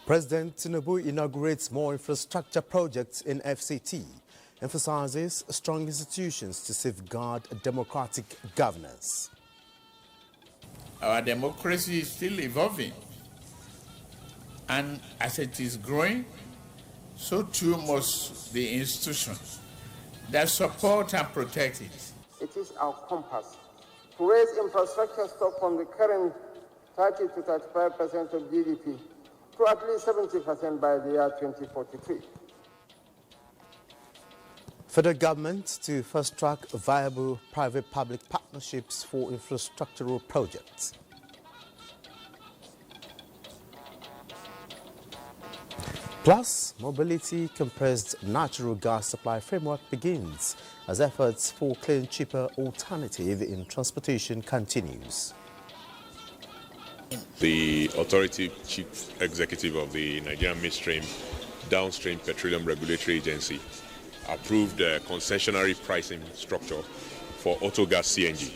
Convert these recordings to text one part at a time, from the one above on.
President Tinubu inaugurates more infrastructure projects in FCT, emphasizes strong institutions to safeguard democratic governance. Our democracy is still evolving, and as it is growing, so too must the institutions that support and protect it. It is our compass to raise infrastructure stock from the current 30 to 35% of GDP to at least 70% by the year 2043. Federal government to fast-track viable private-public partnerships for infrastructural projects. Plus, mobility compressed natural gas supply framework begins as efforts for clean, cheaper alternative in transportation continues. The authority chief executive of the Nigerian Midstream Downstream Petroleum Regulatory Agency approved a concessionary pricing structure for autogas CNG.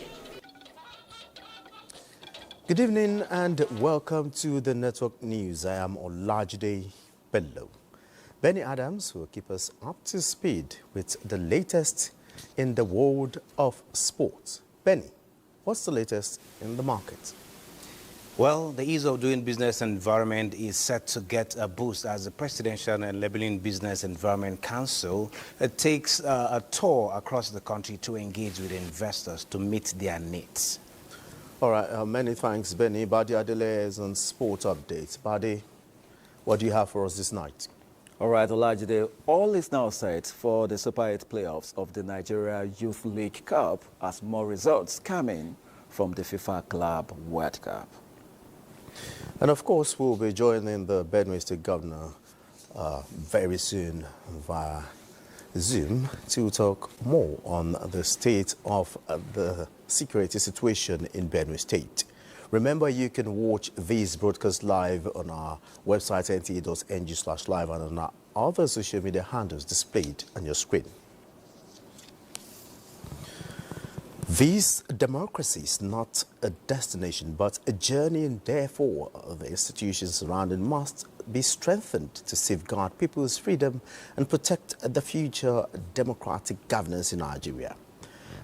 Good evening and welcome to the Network News. I am Olajide Bello. Benny Adams will keep us up to speed with the latest in the world of sports. Benny, what's the latest in the market? Well, the ease of doing business environment is set to get a boost as the Presidential and Labeling Business Environment Council takes a tour across the country to engage with investors to meet their needs. All right, many thanks, Benny. Badi Adele is on sport updates. Badi, what do you have for us this night? All right, Olajide, all is now set for the Super 8 playoffs of the Nigeria Youth League Cup as more results come in from the FIFA Club World Cup. And of course, we'll be joining the Benue State Governor very soon via Zoom to talk more on the state of the security situation in Benue State. Remember, you can watch these broadcasts live on our website, nta.ng/live, and on our other social media handles displayed on your screen. This democracy is not a destination, but a journey, and therefore the institutions surrounding must be strengthened to safeguard people's freedom and protect the future democratic governance in Nigeria.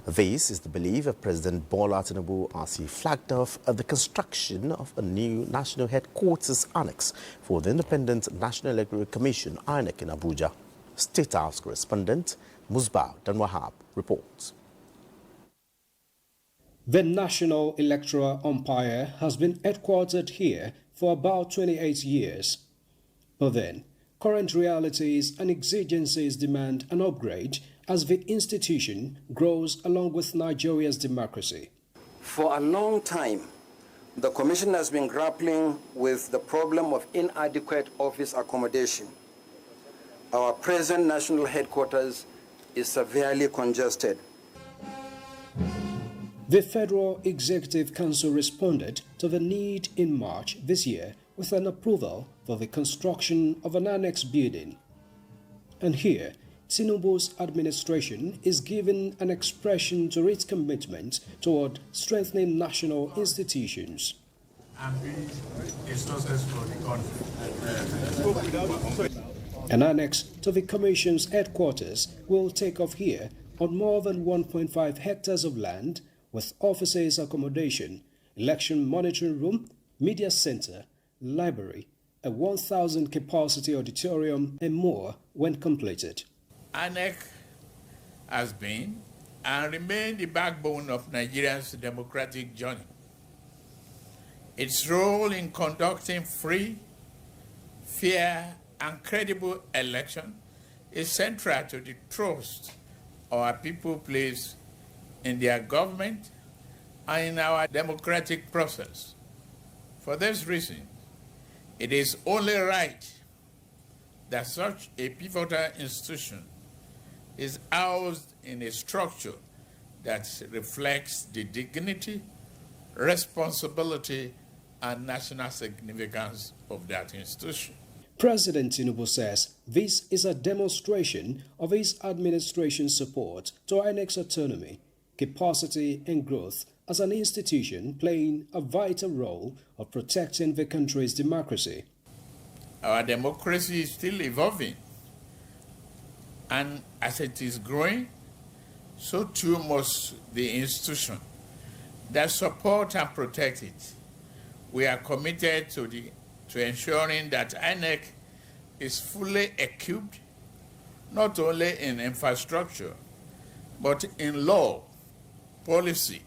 This is the belief of President Bola Tinubu as he flagged off the construction of a new national headquarters annex for the Independent National Electoral Commission, INEC, in Abuja. State House correspondent Musbah Danwahab reports. The National Electoral Umpire has been headquartered here for about 28 years. But then, current realities and exigencies demand an upgrade as the institution grows along with Nigeria's democracy. For a long time, the Commission has been grappling with the problem of inadequate office accommodation. Our present national headquarters is severely congested. The Federal Executive Council responded to the need in March this year with an approval for the construction of an annex building. And here, Tinubu's administration is giving an expression to its commitment toward strengthening national institutions. An annex to the Commission's headquarters will take off here on more than 1.5 hectares of land, with offices, accommodation, election monitoring room, media center, library, a 1,000 capacity auditorium, and more when completed. INEC has been and remains the backbone of Nigeria's democratic journey. Its role in conducting free, fair, and credible elections is central to the trust our people place in their government and in our democratic process. For this reason, it is only right that such a pivotal institution is housed in a structure that reflects the dignity, responsibility, and national significance of that institution. President Tinubu says this is a demonstration of his administration's support to INEC's autonomy, capacity, and growth as an institution playing a vital role of protecting the country's democracy. Our democracy is still evolving, and as it is growing, so too must the institution that support and protect it. We are committed to ensuring that INEC is fully equipped, not only in infrastructure, but in law, policy,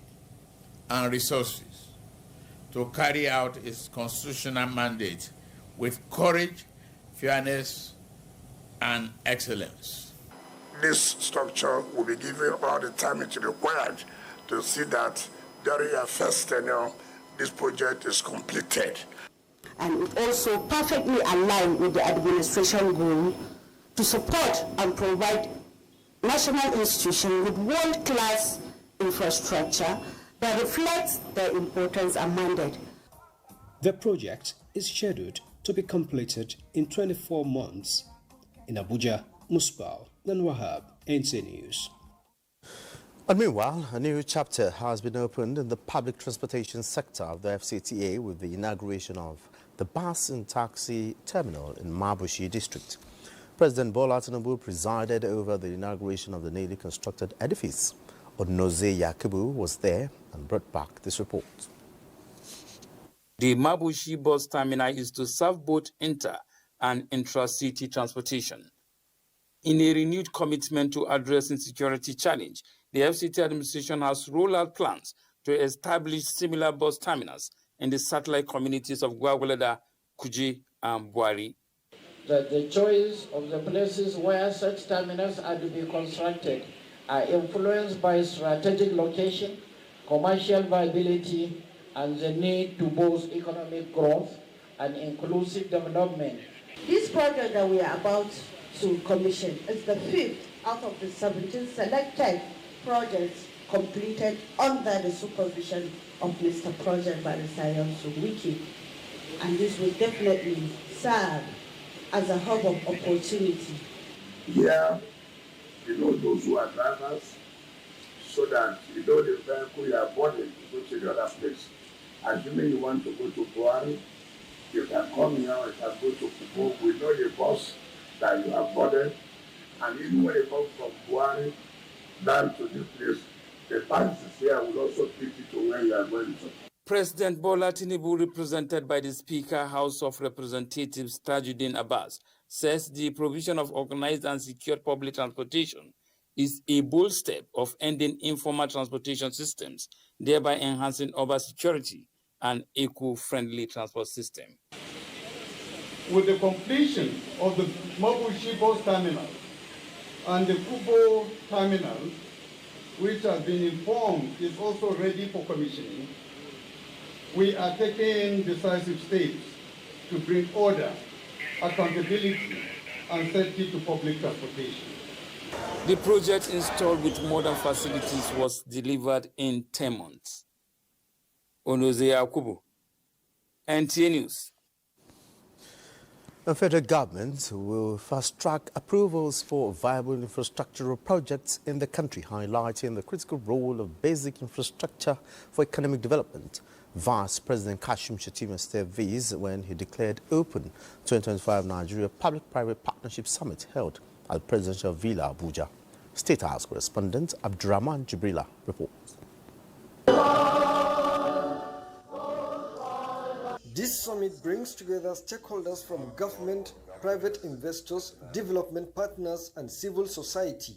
and resources to carry out its constitutional mandate with courage, fairness, and excellence. This structure will be given all the time it is required to see that during your first tenure, this project is completed. And it also perfectly aligned with the administration goal to support and provide national institutions with world-class infrastructure that reflects their importance and mandate. The project is scheduled to be completed in 24 months. In Abuja, Musbal, then Wahab, NTA News. And meanwhile, a new chapter has been opened in the public transportation sector of the FCTA with the inauguration of the bus and taxi terminal in Mabushi district. President Bola Tinubu presided over the inauguration of the newly constructed edifice. Onoze Yakubu was there and brought back this report. The Mabushi bus terminal is to serve both inter- and intra-city transportation. In a renewed commitment to addressing security challenge, the FCT administration has rolled out plans to establish similar bus terminals in the satellite communities of Gwagwalada, Kuje, and Buari. That the choice of the places where such terminals are to be constructed are influenced by strategic location, commercial viability, and the need to boost economic growth and inclusive development. This project that we are about to commission is the 5th out of the 17 selected projects completed under the supervision of Mr. Project Barisayon Wiki. And this will definitely serve as a hub of opportunity. Here, you know those who are drivers, so that you know the vehicle you are boarding to go to the other place. Assuming you want to go to Buari, you can come here, you can go to Kubo. We know the bus that you have boarded, and even when you come from Buari down to this place, the taxis here will also take you to where you are going to. President Bola Tinubu, represented by the Speaker, House of Representatives Tajuddin Abbas, says the provision of organized and secured public transportation is a bold step of ending informal transportation systems, thereby enhancing urban security and eco-friendly transport system. With the completion of the Mabushi bus terminal and the Kubo terminal, which has been informed is also ready for commissioning, we are taking decisive steps to bring order, accountability, and safety to public transportation. The project installed with modern facilities was delivered in 10 months. Onoze Yakubu, NTA News. The federal government will fast-track approvals for viable infrastructural projects in the country, highlighting the critical role of basic infrastructure for economic development. Vice President Kashim Shettima said this when he declared open 2025 Nigeria Public-Private Partnership Summit held at the Presidential Villa, Abuja. State House correspondent Abdurrahman Jibrila reports. This summit brings together stakeholders from government, private investors, development partners, and civil society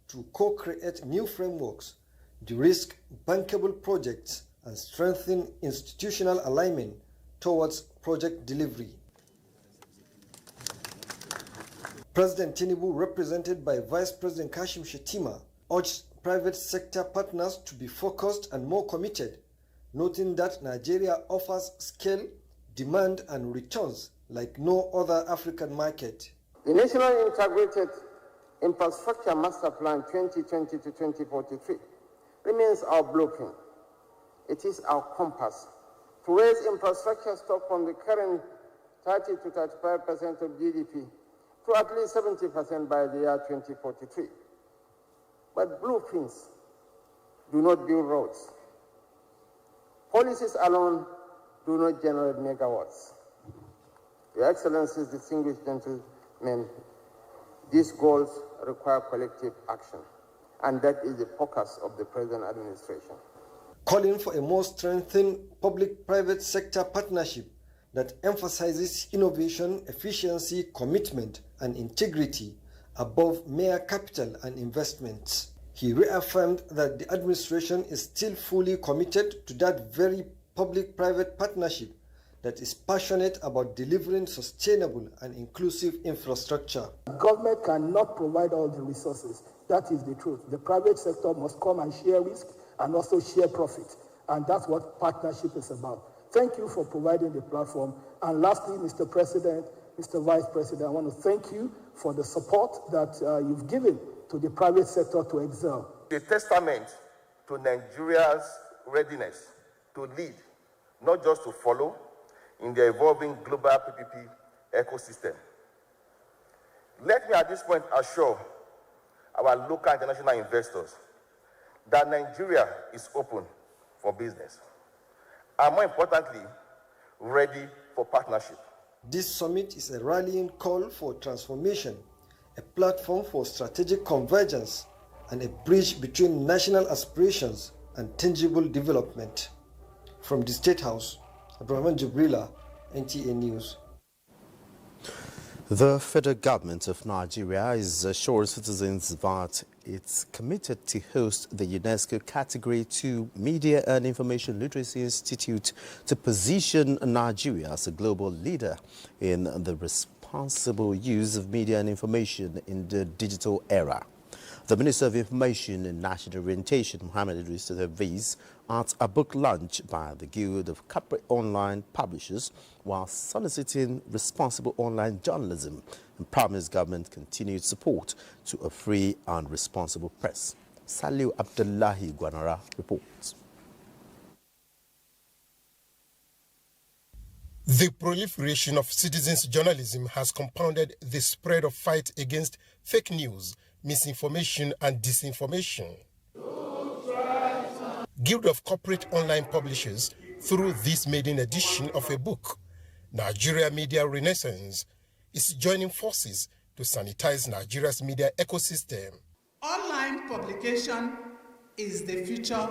to co-create new frameworks, de-risk bankable projects, and strengthen institutional alignment towards project delivery. President Tinubu, represented by Vice President Kashim Shettima, urged private sector partners to be focused and more committed, noting that Nigeria offers scale, demand, and returns like no other African market. The National Integrated Infrastructure Master Plan 2020 to 2043 remains our blueprint. It is our compass to raise infrastructure stock from the current 30 to 35% of GDP to at least 70% by the year 2043. But blueprints do not build roads. Policies alone do not generate megawatts. Your Excellencies, distinguished gentlemen, these goals require collective action, and that is the focus of the present administration. Calling for a more strengthened public-private sector partnership that emphasizes innovation, efficiency, commitment, and integrity above mere capital and investments. He reaffirmed that the administration is still fully committed to that very public-private partnership that is passionate about delivering sustainable and inclusive infrastructure. Government cannot provide all the resources. That is the truth. The private sector must come and share risk and also share profit. And that's what partnership is about. Thank you for providing the platform. And lastly, Mr. President, Mr. Vice President, I want to thank you for the support that you've given to the private sector to excel. A testament to Nigeria's readiness to lead, not just to follow, in the evolving global PPP ecosystem. Let me at this point assure our local and international investors that Nigeria is open for business, and more importantly, ready for partnership. This summit is a rallying call for transformation, a platform for strategic convergence, and a bridge between national aspirations and tangible development. From the State House, Abraham Jibrila, NTA News. The federal government of Nigeria is assuring citizens that it's committed to host the UNESCO Category 2 Media and Information Literacy Institute to position Nigeria as a global leader in the responsible use of media and information in the digital era. The Minister of Information and National Orientation, Mohammed Idris, said this at a book launch by the Guild of Corporate Online Publishers while soliciting responsible online journalism and promised government continued support to a free and responsible press. Saliu Abdullahi Gwanara reports. The proliferation of citizens' journalism has compounded the spread of fight against fake news, misinformation and disinformation. Guild of Corporate Online Publishers, through this maiden edition of a book, Nigeria Media Renaissance, is joining forces to sanitize Nigeria's media ecosystem. Online publication is the future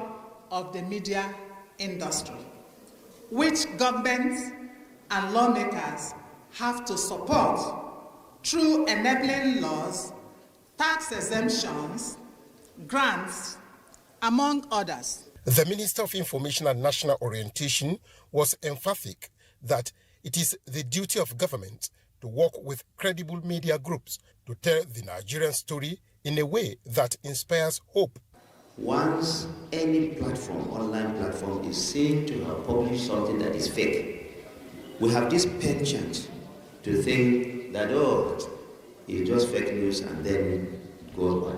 of the media industry, which governments and lawmakers have to support through enabling laws, tax exemptions, grants, among others. The Minister of Information and National Orientation was emphatic that it is the duty of government to work with credible media groups to tell the Nigerian story in a way that inspires hope. Once any platform, online platform, is seen to have published something that is fake, we have this penchant to think that, oh, it's just fake news and then it goes on.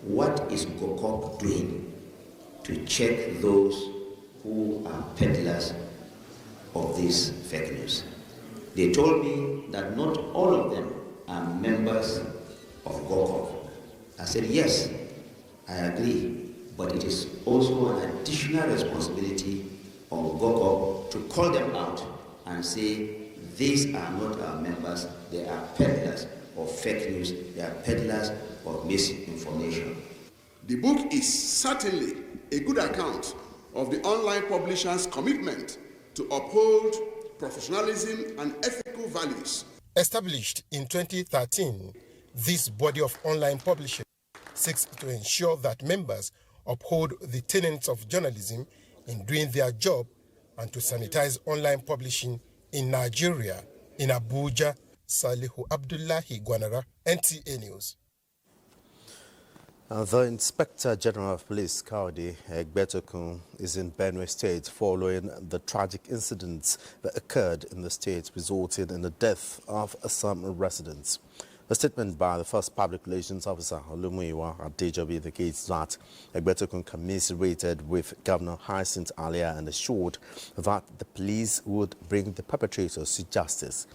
What is GOCOP doing to check those who are peddlers of this fake news? They told me that not all of them are members of GOCOP. I said, yes, I agree, but it is also an additional responsibility of GOCOP to call them out and say, these are not our members, they are peddlers of fake news, they are peddlers of misinformation. The book is certainly a good account of the online publisher's commitment to uphold professionalism and ethical values. Established in 2013, this body of online publishers seeks to ensure that members uphold the tenets of journalism in doing their job and to sanitize online publishing in Nigeria. In Abuja, Salihu Abdullahi Gwanara, NTA News. The Inspector General of Police, Kaudi Egbetokun, is in Benue State following the tragic incidents that occurred in the state, resulting in the death of some residents. A statement by the first public relations officer, Luminina, Adejobi, indicates that Egbetokun commiserated with Governor Hyacinth Alia and assured that the police would bring the perpetrators to justice.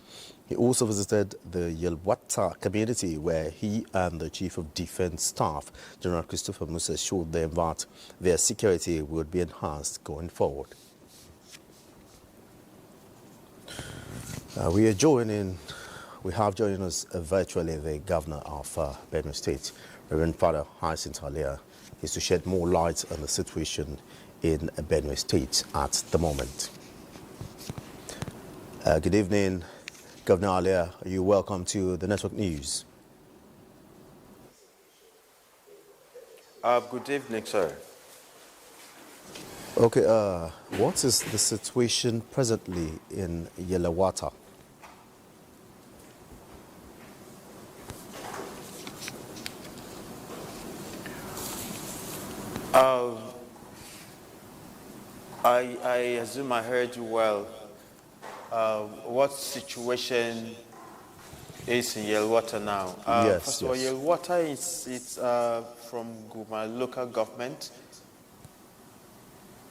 He also visited the Yelwata community where he and the Chief of Defense Staff, General Christopher Musa, assured them that their security would be enhanced going forward. We have joining us virtually the governor of Benue State, Reverend Father Hyacinth Alia, is to shed more light on the situation in Benue State at the moment. Good evening, Governor Alia. You're welcome to the Network News. Good evening, sir. Okay, what is the situation presently in Yelewata? I assume I heard you well. What situation is in Yelewata now? Yes, first of all, Yelewata it's from my local government.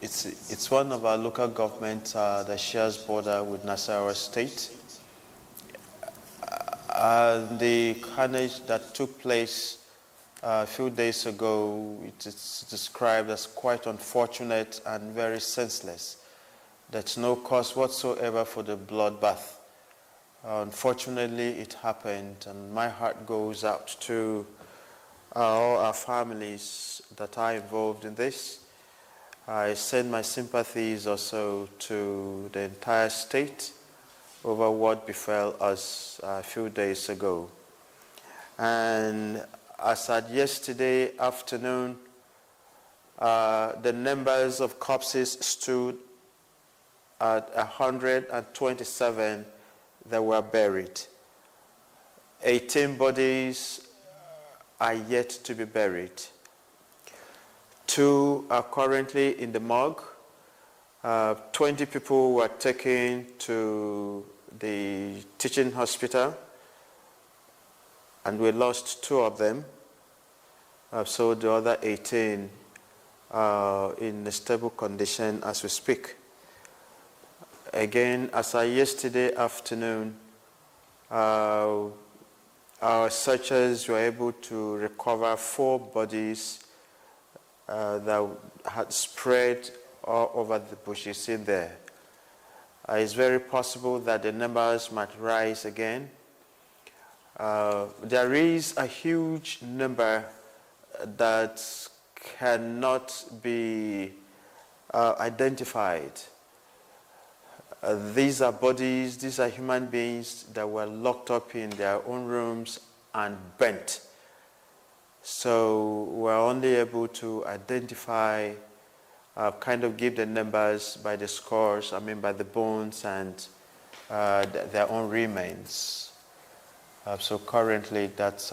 It's one of our local governments that shares border with Nasarawa State. The carnage that took place a few days ago, it's described as quite unfortunate and very senseless. There's no cause whatsoever for the bloodbath. Unfortunately, it happened, and my heart goes out to all our families that are involved in this. I send my sympathies also to the entire state over what befell us a few days ago. And as at yesterday afternoon, the numbers of corpses stood at 127 that were buried. 18 bodies are yet to be buried. 2 are currently in the morgue. 20 people were taken to the teaching hospital, and we lost 2 of them. So the other 18 are in a stable condition as we speak. Again, as of yesterday afternoon, our searchers were able to recover 4 bodies that had spread all over the bushes in there. It's very possible that the numbers might rise again. There is a huge number that cannot be identified. These are bodies, these are human beings that were locked up in their own rooms and burnt. So we're only able to identify, kind of give the numbers by the scores, by the bones and their own remains. So currently that's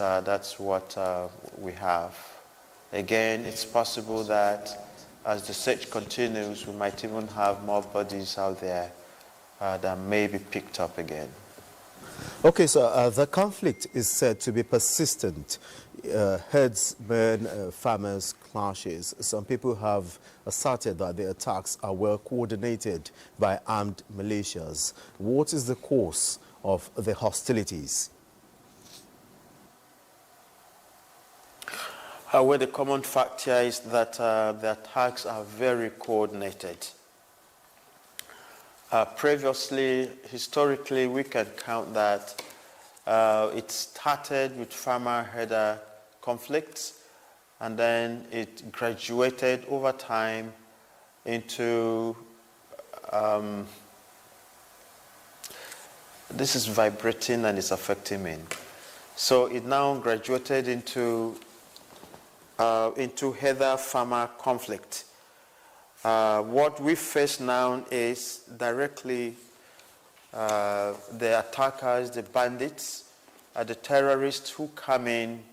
what we have. Again, it's possible that as the search continues, we might even have more bodies out there that may be picked up again. Okay, so the conflict is said to be persistent. Herdsmen, farmers clashes. Some people have asserted that the attacks are well coordinated by armed militias. What is the cause of the hostilities? Well, the common fact here is that the attacks are very coordinated. Previously, historically, we can count that it started with farmer-herder conflicts, and then it graduated over time into, this is vibrating and it's affecting me. So it now graduated into herder-farmer conflict. What we face now is directly the attackers, the bandits, the terrorists who come in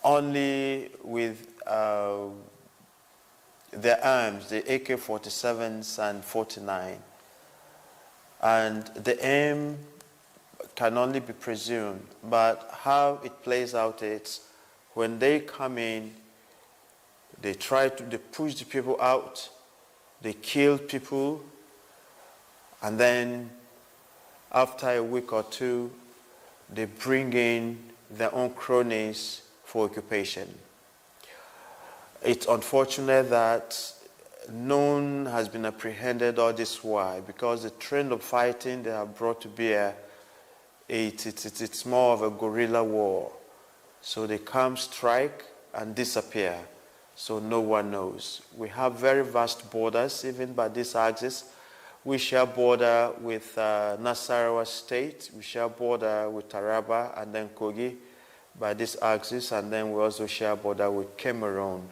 only with their arms, the AK-47s and 49. And the aim can only be presumed, but how it plays out is when they come in, they push the people out, they kill people, and then after a week or two, they bring in their own cronies for occupation. It's unfortunate that none has been apprehended all this while, because the trend of fighting they have brought to bear, it's more of a guerrilla war. So they come, strike, and disappear. So no one knows. We have very vast borders, even by this axis. We share border with Nasarawa State, we share border with Taraba and then Kogi by this axis, and then we also share border with Cameroon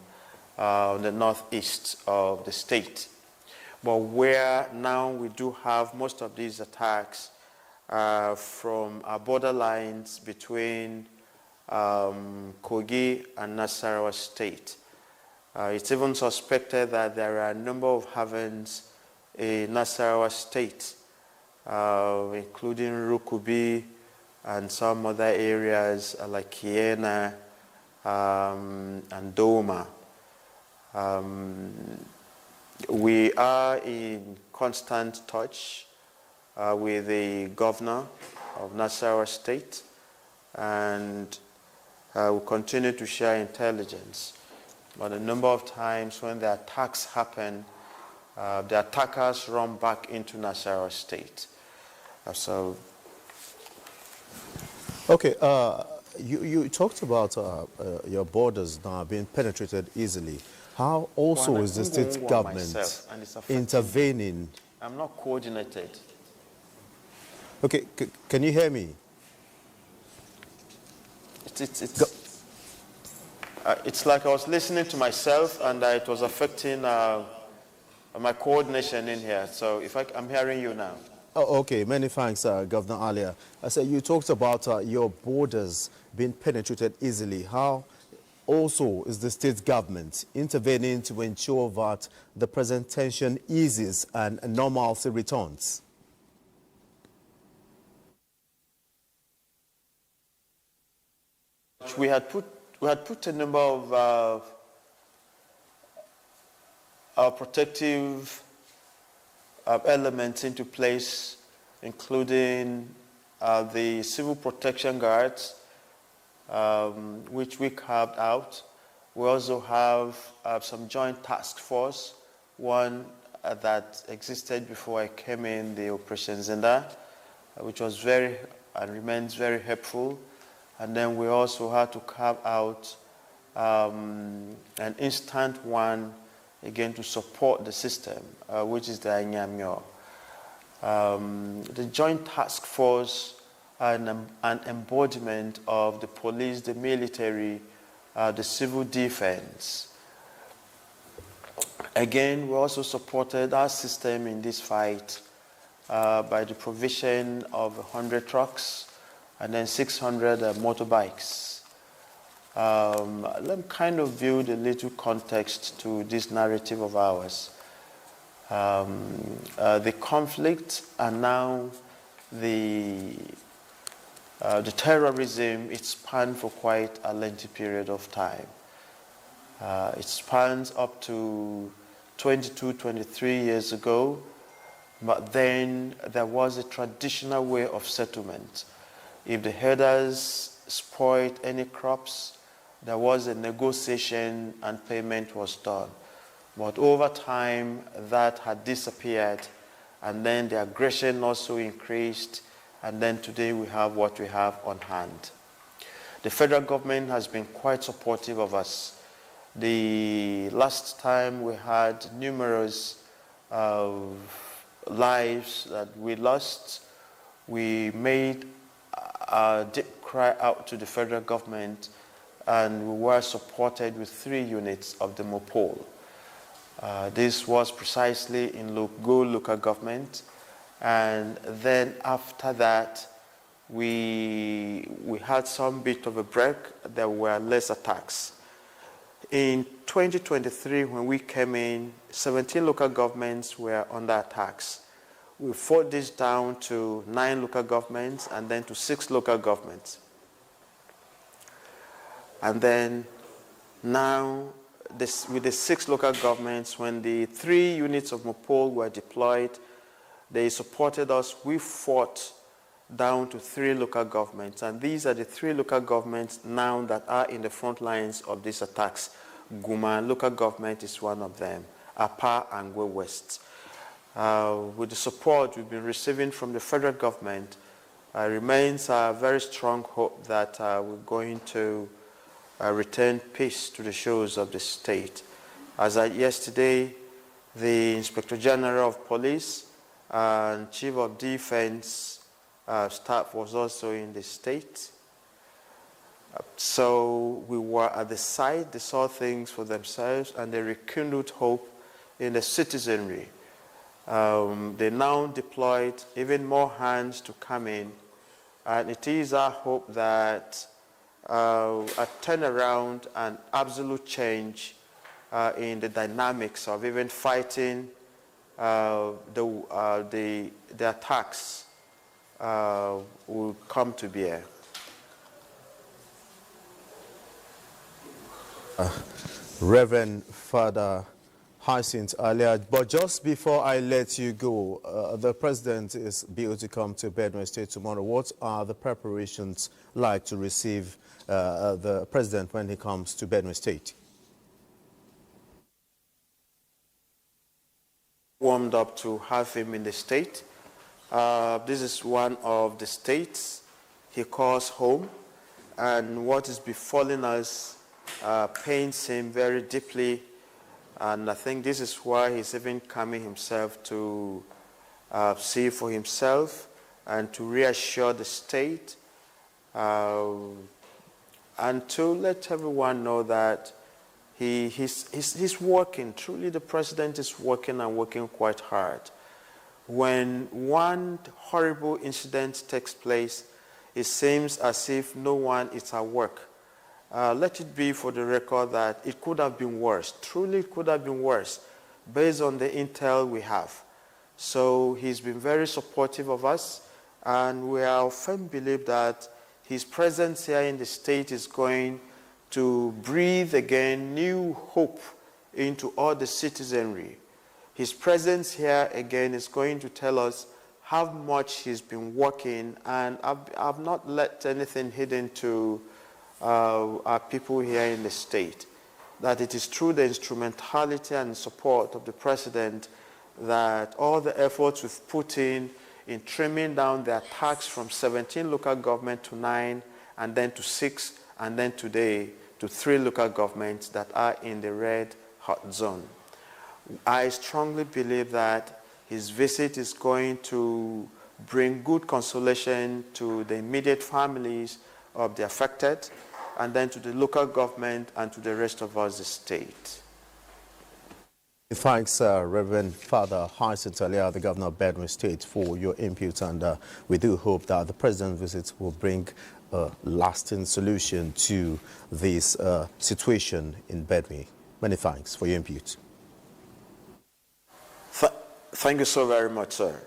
on the northeast of the state. But where now we do have most of these attacks from our borderlines between Kogi and Nasarawa State. It's even suspected that there are a number of havens in Nasarawa State, including Rukubi and some other areas like Kiena and Doma. We are in constant touch with the governor of Nasarawa State, and we continue to share intelligence. But a number of times when the attacks happen, the attackers run back into Nasarawa State. Okay, you talked about your borders now being penetrated easily. How also is the state government intervening? I'm not coordinated. Okay, can you hear me? It's like I was listening to myself, and it was affecting my coordination in here. So I'm hearing you now. Oh, okay, many thanks, Governor Alia. I said you talked about your borders being penetrated easily. How also is the state government intervening to ensure that the present tension eases and normalcy returns? We had put a number of protective elements into place, including the civil protection guards, which we carved out. We also have some joint task force, one that existed before I came in, the Operation Zenda, which was very and remains very helpful. And then we also had to carve out an instant one, again, to support the system, which is the Anyamyo. The joint task force are an embodiment of the police, the military, the civil defense. Again, we also supported our system in this fight by the provision of 100 trucks and then 600 motorbikes. Let me kind of build a little context to this narrative of ours. The conflict and now the terrorism, it spanned for quite a lengthy period of time. It spans up to 22, 23 years ago, but then there was a traditional way of settlement. If the herders spoiled any crops, there was a negotiation and payment was done. But over time, that had disappeared, and then the aggression also increased, and then today we have what we have on hand. The federal government has been quite supportive of us. The last time we had numerous lives that we lost, we made a deep cry out to the federal government, and we were supported with 3 units of the MOPOL. This was precisely in Go local government, and then after that we had some bit of a break. There were less attacks. In 2023, when we came in, 17 local governments were under attacks. We fought this down to 9 local governments and then to 6 local governments. And then now, with the 6 local governments, when the 3 units of MOPOL were deployed, they supported us. We fought down to 3 local governments. And these are the 3 local governments now that are in the front lines of these attacks. Guma local government is one of them. Apa and Gwe West. With the support we've been receiving from the federal government, remains a very strong hope that we're going to return peace to the shores of the state. As at yesterday, the Inspector General of Police and Chief of Defense staff was also in the state. So we were at the site, they saw things for themselves, and they rekindled hope in the citizenry. They now deployed even more hands to come in, and it is our hope that a turnaround and absolute change in the dynamics of even fighting the attacks will come to bear. Reverend Father Hyacinth earlier, but just before I let you go, the president is due to come to Benue State tomorrow. What are the preparations like to receive the president when he comes to Benue State? Warmed up to have him in the state. This is one of the states he calls home, and what is befalling us pains him very deeply, and I think this is why he's even coming himself to see for himself and to reassure the state and to let everyone know that he's working. Truly, the president is working and working quite hard. When one horrible incident takes place, it seems as if no one is at work. Let it be for the record that it could have been worse. Truly, it could have been worse based on the intel we have. So he's been very supportive of us, and we are firm belief that his presence here in the state is going to breathe again new hope into all the citizenry. His presence here again is going to tell us how much he's been working, and I've not let anything hidden to our people here in the state, that it is through the instrumentality and support of the president that all the efforts we've put in trimming down the attacks from 17 local governments to 9, and then to 6, and then today to 3 local governments that are in the red hot zone. I strongly believe that his visit is going to bring good consolation to the immediate families of the affected, and then to the local government and to the rest of us, the state. Thanks, Reverend Father Hyacinth earlier, the governor of Benue State, for your input, and we do hope that the president's visit will bring a lasting solution to this situation in Benue. Many thanks for your input. Thank you so very much, sir.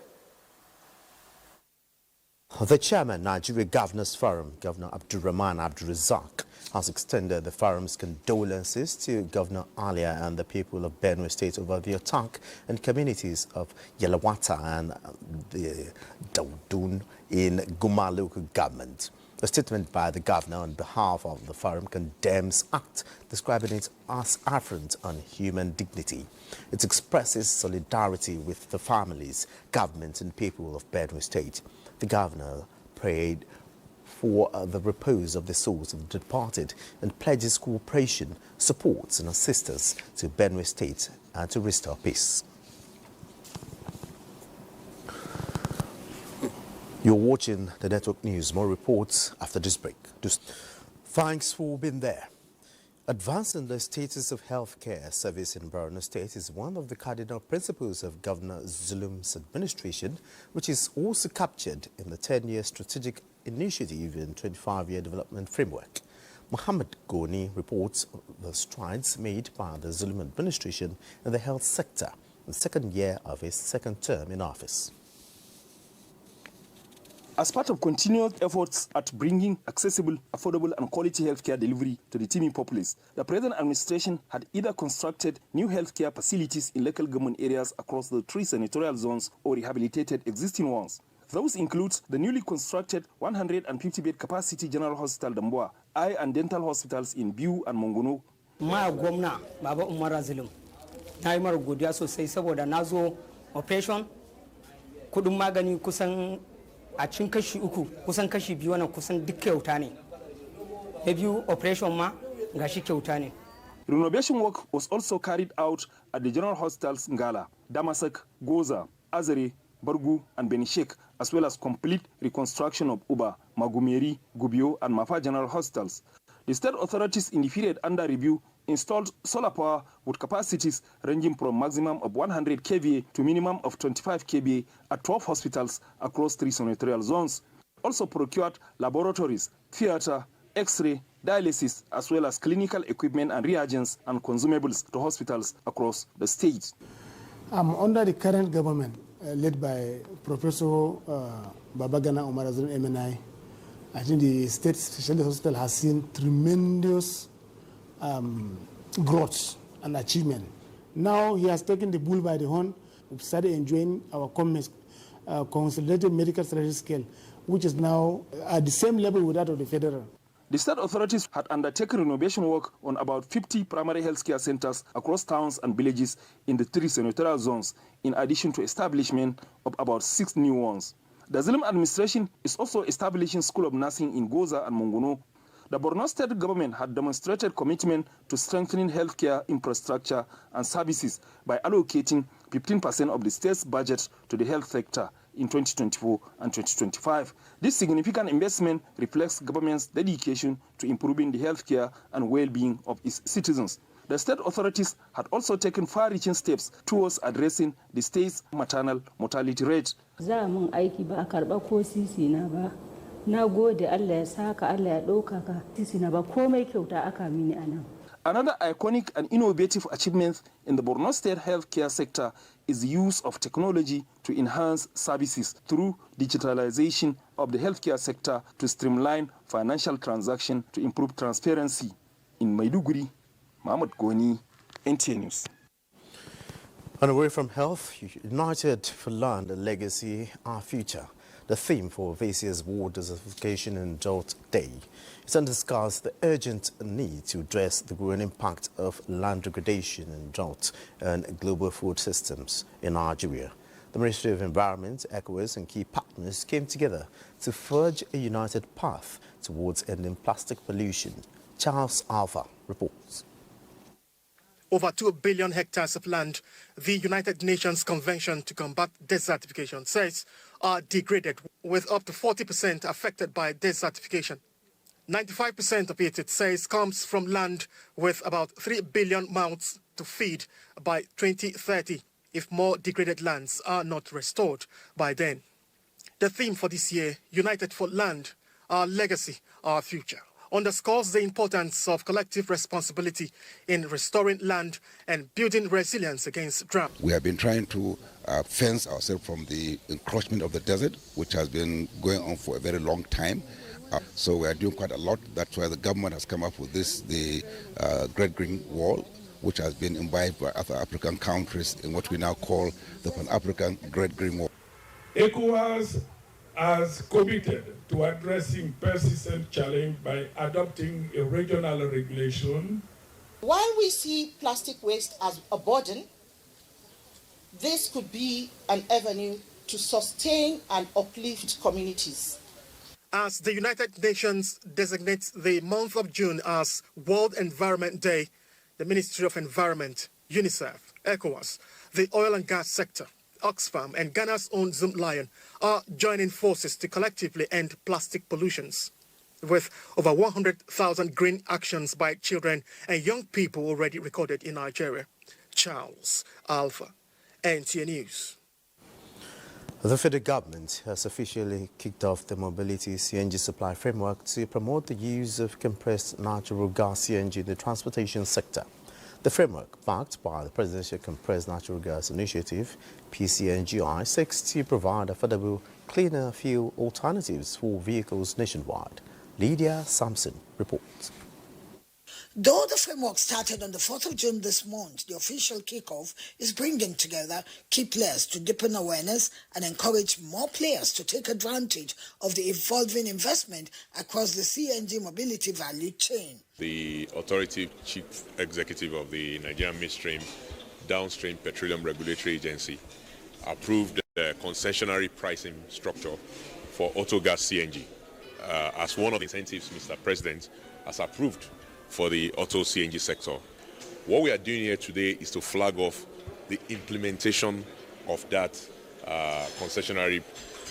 The chairman, Nigeria Governors Forum, Governor Abdulrahman Abdulrazak, has extended the forum's condolences to Governor Alia and the people of Benue State over the attack in communities of Yelawata and the Daudun in Guma local government. A statement by the governor on behalf of the forum condemns act, describing it as affront on human dignity. It expresses solidarity with the families, government and people of Benue State. The governor prayed for the repose of the souls of the departed and pledges cooperation, supports and assistance to Benue State and to restore peace. You're watching the Network News. More reports after this break. Thanks for being there. Advancing the status of healthcare service in Borno State is one of the cardinal principles of Governor Zulum's administration, which is also captured in the 10-year strategic initiative and 25-year development framework. Muhammad Goni reports the strides made by the Zulum administration in the health sector in the second year of his second term in office. As part of continued efforts at bringing accessible, affordable and quality healthcare delivery to the teeming populace, the present administration had either constructed new healthcare facilities in local government areas across the 3 senatorial zones or rehabilitated existing ones. Those include the newly constructed 150-bed capacity General Hospital Damboa, eye and dental hospitals in Biu and Mongono. na yi mara godiya sosai saboda na zo operation kudin magani kusan a cikin kashi 3 kusan kashi 2 wannan kusan duk kyauta ne. Na biyu operation ma gashi kyauta ne. Renovation work was also carried out at the general hospitals Ngala, Damasak, Goza, Azare, Bargu and Benishek, as well as complete reconstruction of Uba, Magumeri, Gubio and Mafa general hospitals. The state authorities in the period under review installed solar power with capacities ranging from maximum of 100 kVA to minimum of 25 kVA at 12 hospitals across 3 senatorial zones. Also procured laboratories, theater, X-ray, dialysis, as well as clinical equipment and reagents and consumables to hospitals across the state. Under the current government, led by Professor Babagana Omar Azrin MNI, I think the state specialty hospital has seen tremendous growth and achievement. Now he has taken the bull by the horn. We've started enjoying our consolidated medical strategy scale, which is now at the same level with that of the federal. The state authorities had undertaken renovation work on about 50 primary healthcare centers across towns and villages in the 3 senatorial zones, in addition to establishment of about 6 new ones. The Zulum administration is also establishing School of Nursing in Goza and Mongono. The Borno state government had demonstrated commitment to strengthening healthcare infrastructure and services by allocating 15% of the state's budget to the health sector in 2024 and 2025. This significant investment reflects government's dedication to improving the healthcare and well-being of its citizens. The state authorities had also taken far-reaching steps towards addressing the state's maternal mortality rate. Another iconic and innovative achievement in the Borno State healthcare sector is the use of technology to enhance services through digitalization of the healthcare sector to streamline financial transactions to improve transparency. In Maiduguri, Mahmoud Goni, NTA News. And away from health, United for Land, a Legacy, Our Future. The theme for this year's World Desertification and Drought Day is to discuss the urgent need to address the growing impact of land degradation and drought on global food systems in Nigeria. The Ministry of Environment, ECOWAS and key partners came together to forge a united path towards ending plastic pollution. Charles Alpha reports. Over 2 billion hectares of land, the United Nations Convention to Combat Desertification says, are degraded, with up to 40% affected by desertification. 95% of it says, comes from land with about 3 billion mouths to feed by 2030, if more degraded lands are not restored by then. The theme for this year, United for Land, Our Legacy, Our Future, underscores the importance of collective responsibility in restoring land and building resilience against drought. We have been trying to fence ourselves from the encroachment of the desert, which has been going on for a very long time. So we are doing quite a lot. That's why the government has come up with the Great Green Wall, which has been imbibed by other African countries in what we now call the Pan-African Great Green Wall. ECOWAS has committed to addressing persistent challenge by adopting a regional regulation. While we see plastic waste as a burden, this could be an avenue to sustain and uplift communities. As the United Nations designates the month of June as World Environment Day, the Ministry of Environment, UNICEF, ECOWAS, the oil and gas sector, Oxfam and Ghana's own Zoom Lion are joining forces to collectively end plastic pollutions, with over 100,000 green actions by children and young people already recorded in Nigeria. Charles Alpha, NTA News. The federal government has officially kicked off the mobility CNG supply framework to promote the use of compressed natural gas CNG in the transportation sector. The framework, backed by the Presidential Compressed Natural Gas Initiative, PCNGI, seeks to provide affordable, cleaner fuel alternatives for vehicles nationwide. Lydia Sampson reports. Though the framework started on the 4th of June this month, the official kickoff is bringing together key players to deepen awareness and encourage more players to take advantage of the evolving investment across the CNG mobility value chain. The authority chief executive of the Nigerian midstream Downstream Petroleum Regulatory Agency approved the concessionary pricing structure for auto gas CNG as one of the incentives Mr. President has approved for the auto CNG sector. What we are doing here today is to flag off the implementation of that concessionary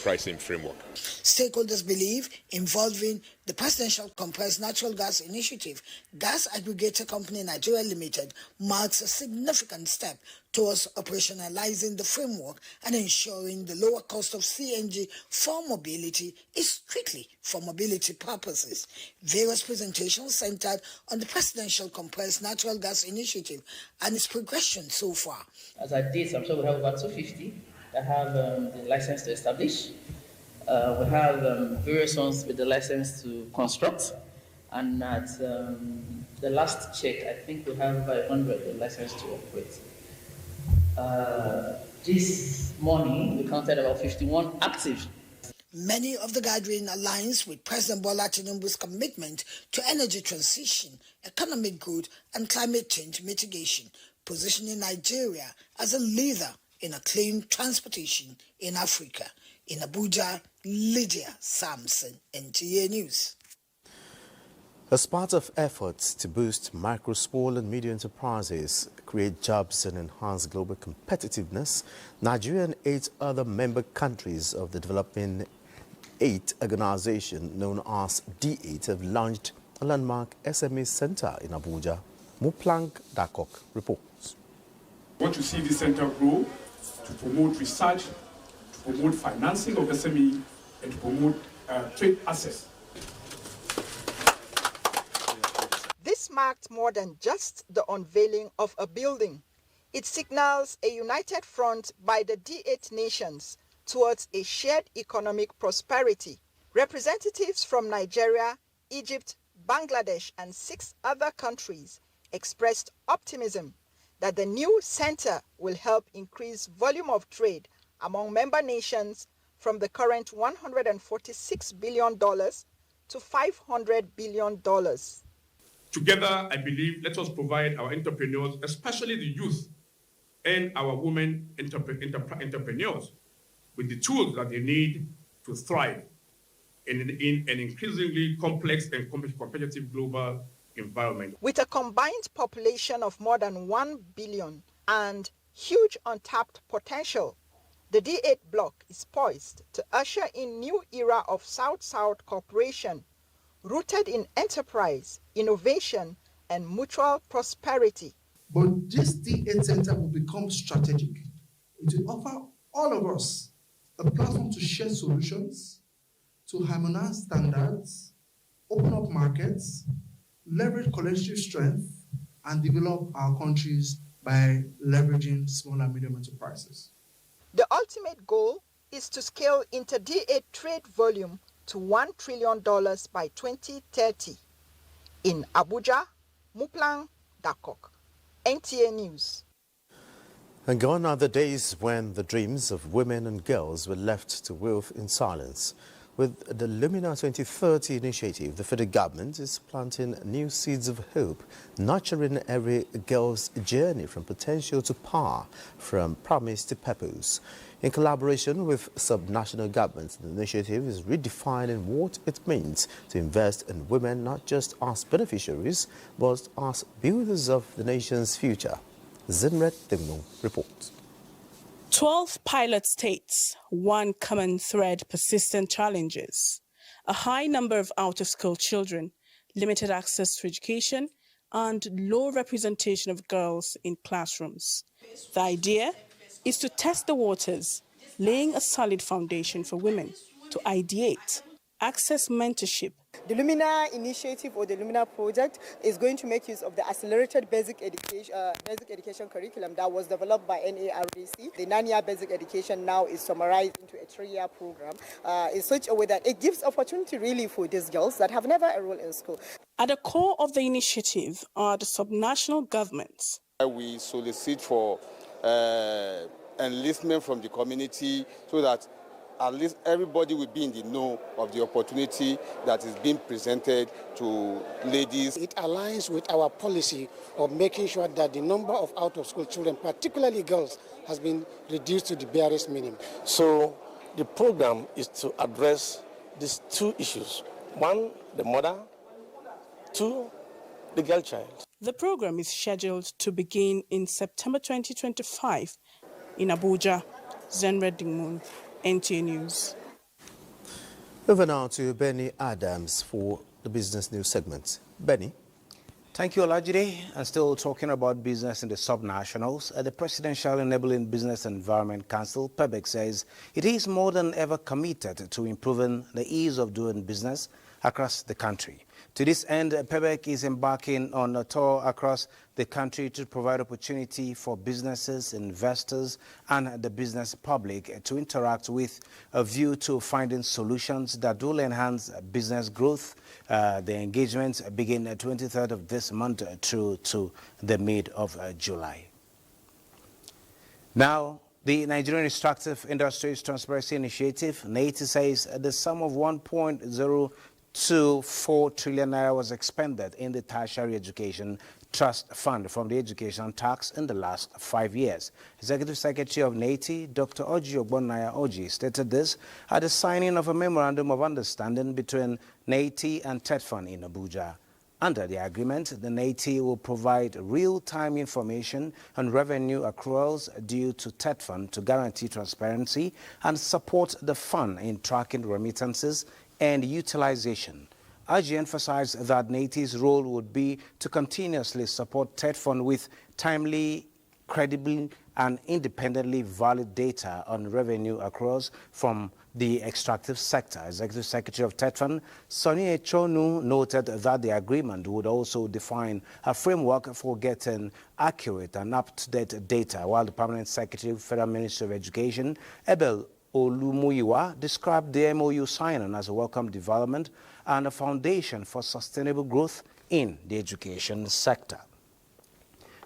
pricing framework. Stakeholders believe involving the Presidential Compressed Natural Gas Initiative, Gas Aggregator Company Nigeria Limited, marks a significant step towards operationalizing the framework and ensuring the lower cost of CNG for mobility is strictly for mobility purposes. Various presentations centered on the Presidential Compressed Natural Gas Initiative and its progression so far. As I did, I'm sure we have about 250 that have the license to establish. We have various ones with the license to construct, and at the last check, I think we have about 100 with license to operate. This morning, we counted about 51 active. Many of the gathering aligns with President Bola Tinubu's commitment to energy transition, economic growth, and climate change mitigation, positioning Nigeria as a leader in a clean transportation in Africa. In Abuja, Lydia Sampson, NTA News. As part of efforts to boost micro, small and medium enterprises, create jobs and enhance global competitiveness, Nigeria and 8 other member countries of the Developing 8 organization known as D8 have launched a landmark SME center in Abuja. Muplang Dakok reports. We want to see this center grow to promote research, to promote financing of SME, and to promote trade access. This marked more than just the unveiling of a building. It signals a united front by the D8 nations towards a shared economic prosperity. Representatives from Nigeria, Egypt, Bangladesh, and 6 other countries expressed optimism that the new center will help increase volume of trade among member nations from the current $146 billion to $500 billion. Together, I believe, let us provide our entrepreneurs, especially the youth and our women entrepreneurs, with the tools that they need to thrive in an increasingly complex and competitive global environment. With a combined population of more than 1 billion and huge untapped potential, the D8 bloc is poised to usher in new era of South-South cooperation, rooted in enterprise, innovation, and mutual prosperity. But this D8 Center will become strategic. It will offer all of us a platform to share solutions, to harmonize standards, open up markets, leverage collective strength, and develop our countries by leveraging small and medium enterprises. The ultimate goal is to scale inter D8 trade volume to $1 trillion by 2030. In Abuja, Muplang Dakok, NTA News. And gone are the days when the dreams of women and girls were left to wilt in silence. With the Luminina 2030 initiative, the federal government is planting new seeds of hope, nurturing every girl's journey from potential to power, from promise to purpose. In collaboration with subnational governments, the initiative is redefining what it means to invest in women not just as beneficiaries, but as builders of the nation's future. Zinret Timno reports. 12 pilot states, one common thread, persistent challenges, a high number of out-of-school children, limited access to education, and low representation of girls in classrooms. The idea is to test the waters, laying a solid foundation for women to ideate, access mentorship. The Lumina initiative or the Lumina project is going to make use of the accelerated basic education curriculum that was developed by NARDC. The 9-year basic education now is summarized into a 3-year program in such a way that it gives opportunity really for these girls that have never enrolled in school. At the core of the initiative are the subnational governments. We solicit for enlistment from the community so that at least everybody will be in the know of the opportunity that is being presented to ladies. It aligns with our policy of making sure that the number of out-of-school children, particularly girls, has been reduced to the barest minimum. So the program is to address these two issues. One, the mother. Two, the girl child. The program is scheduled to begin in September 2025 in Abuja. Zenred Dingmun, NTA News. Over now to Benny Adams for the business news segment. Benny. Thank you, Olajide. And still talking about business in the subnationals, the Presidential Enabling Business Environment Council, PEBEC, says it is more than ever committed to improving the ease of doing business across the country. To this end, PEBEC is embarking on a tour across the country to provide opportunity for businesses, investors, and the business public to interact with a view to finding solutions that will enhance business growth. The engagements begin the 23rd of this month through to the mid of July. Now, the Nigerian Extractive Industries Transparency Initiative, NAT, says the sum of 1.024 trillion naira was expended in the tertiary education trust fund from the education tax in the last 5 years. Executive Secretary of NAT, Dr. Oji Ogbonnaya Oji, stated this at the signing of a memorandum of understanding between NAT and TETFund in Abuja. Under the agreement, the NAT will provide real-time information on revenue accruals due to TETFund to guarantee transparency and support the fund in tracking remittances and utilization. AGI emphasized that NAT's role would be to continuously support TETFund with timely, credible, and independently valid data on revenue accruals from the extractive sector. Executive Secretary of TETFund, Sonny Echonu, noted that the agreement would also define a framework for getting accurate and up-to-date data, while the Permanent Secretary, Federal Ministry of Education, Ebel Olumuyiwa, described the MOU signing as a welcome development and a foundation for sustainable growth in the education sector.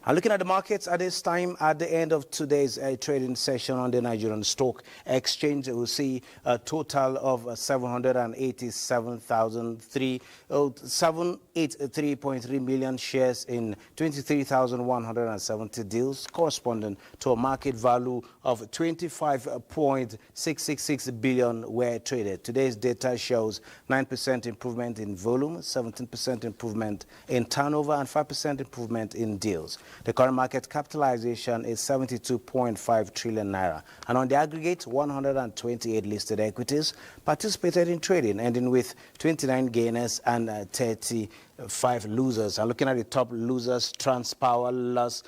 And looking at the markets at this time, at the end of today's trading session on the Nigerian Stock Exchange, we'll see a total of 783.3 million shares in 23,170 deals, corresponding to a market value of 25.666 billion were traded. Today's data shows 9% improvement in volume, 17% improvement in turnover, and 5% improvement in deals. The current market capitalization is 72.5 trillion naira. And on the aggregate, 128 listed equities participated in trading, ending with 29 gainers and 35 losers. And looking at the top losers, Transpower lost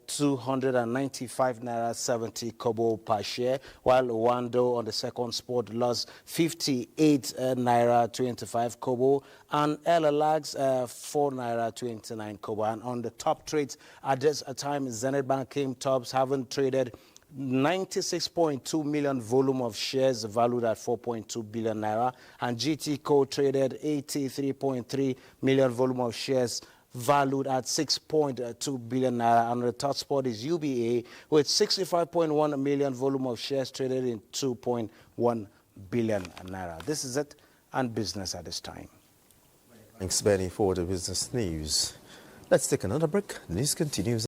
295 naira 70 kobo per share, while Wando on the second spot lost 58 naira 25 kobo, and LLAGs 4 naira 29 kobo. And on the top trades at this time, Zenith Bank came tops, having traded 96.2 million volume of shares valued at 4.2 billion naira, and GT Co traded 83.3 million volume of shares valued at 6.2 billion naira. And the third spot is UBA with 65.1 million volume of shares traded in 2.1 billion naira. This is it and business at this time. Thanks, Benny, for the business news. Let's take another break. News continues.